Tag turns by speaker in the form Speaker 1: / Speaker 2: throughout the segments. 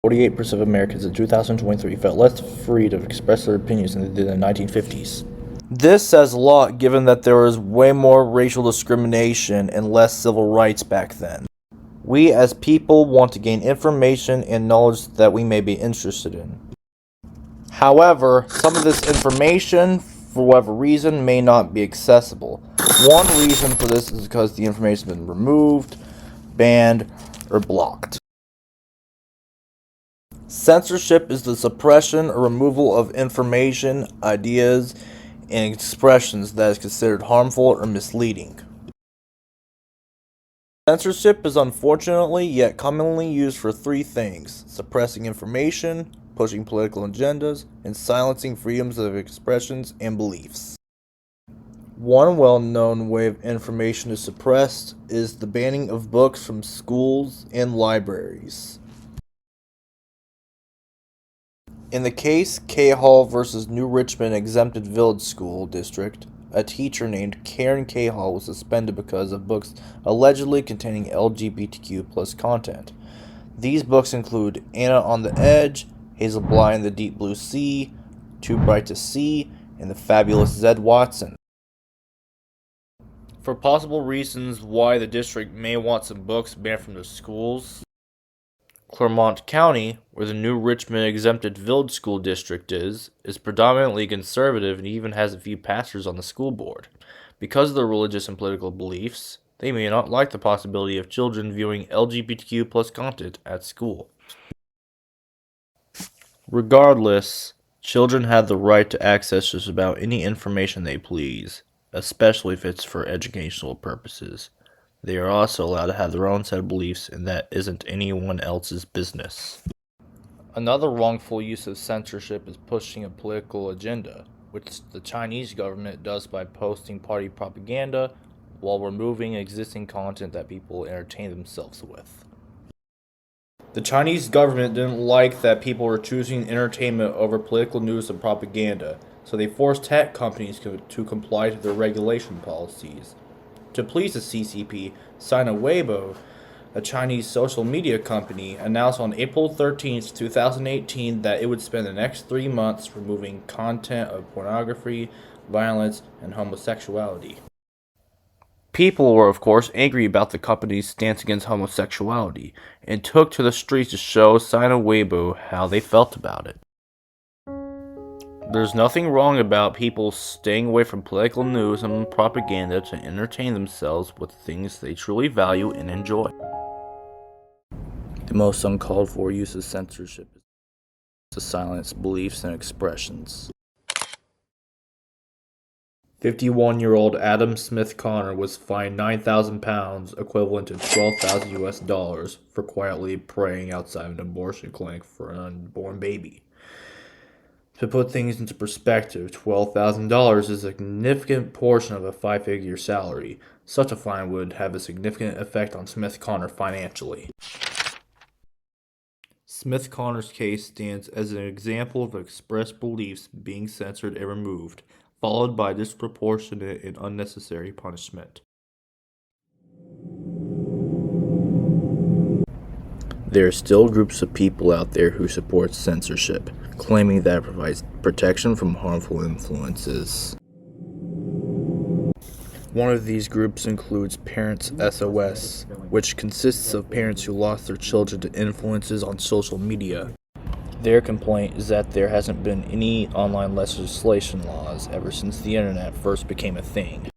Speaker 1: 48% of Americans in 2023 felt less free to express their opinions than they did in the 1950s. This says a lot given that there was way more racial discrimination and less civil rights back then. We as people want to gain information and knowledge that we may be interested in. However, some of this information, for whatever reason, may not be accessible. One reason for this is because the information has been removed, banned, or blocked. Censorship is the suppression or removal of information, ideas, and expressions that is considered harmful or misleading. Censorship is unfortunately yet commonly used for three things: suppressing information, pushing political agendas, and silencing freedoms of expressions and beliefs. One well-known way of information is suppressed is the banning of books from schools and libraries. In the case K. Hall versus New Richmond Exempted Village School District, a teacher named Karen K. Hall was suspended because of books allegedly containing LGBTQ+ content. These books include Anna on the Edge, Hazel Bly and the Deep Blue Sea, Too Bright to See, and The Fabulous Zed Watson. For possible reasons why the district may want some books banned from the schools, Clermont County, where the New Richmond Exempted Village School District is predominantly conservative and even has a few pastors on the school board. Because of their religious and political beliefs, they may not like the possibility of children viewing LGBTQ+ content at school. Regardless, children have the right to access just about any information they please, especially if it's for educational purposes. They are also allowed to have their own set of beliefs, and that isn't anyone else's business. Another wrongful use of censorship is pushing a political agenda, which the Chinese government does by posting party propaganda while removing existing content that people entertain themselves with. The Chinese government didn't like that people were choosing entertainment over political news and propaganda, so they forced tech companies to comply to their regulation policies. To please the CCP, Sina Weibo, a Chinese social media company, announced on April 13, 2018 that it would spend the next 3 months removing content of pornography, violence, and homosexuality. People were, of course, angry about the company's stance against homosexuality and took to the streets to show Sina Weibo how they felt about it. There's nothing wrong about people staying away from political news and propaganda to entertain themselves with things they truly value and enjoy. The most uncalled for use of censorship is to silence beliefs and expressions. 51-year-old Adam Smith Connor was fined £9,000, equivalent to $12,000 for quietly praying outside an abortion clinic for an unborn baby. To put things into perspective, $12,000 is a significant portion of a 5-figure salary. Such a fine would have a significant effect on Smith Connor financially. Smith Connor's case stands as an example of expressed beliefs being censored and removed, followed by disproportionate and unnecessary punishment. There are still groups of people out there who support censorship, claiming that it provides protection from harmful influences. One of these groups includes Parents SOS, which consists of parents who lost their children to influences on social media. Their complaint is that there hasn't been any online legislation laws ever since the internet first became a thing.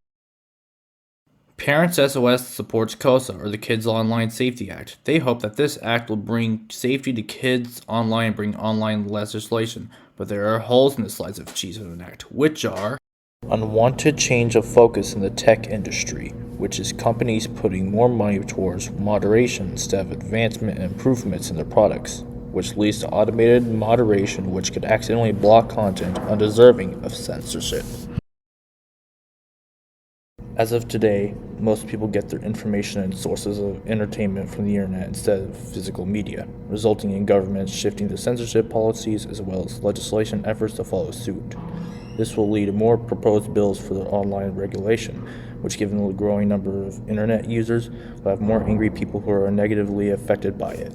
Speaker 1: Parents SOS supports KOSA, or the Kids Online Safety Act. They hope that this act will bring safety to kids online and bring online legislation, but there are holes in the slides of Cheese of an Act, which are unwanted change of focus in the tech industry, which is companies putting more money towards moderation instead of advancement and improvements in their products, which leads to automated moderation, which could accidentally block content undeserving of censorship. As of today, most people get their information and sources of entertainment from the internet instead of physical media, resulting in governments shifting to censorship policies as well as legislation efforts to follow suit. This will lead to more proposed bills for the online regulation, which, given the growing number of internet users, will have more angry people who are negatively affected by it.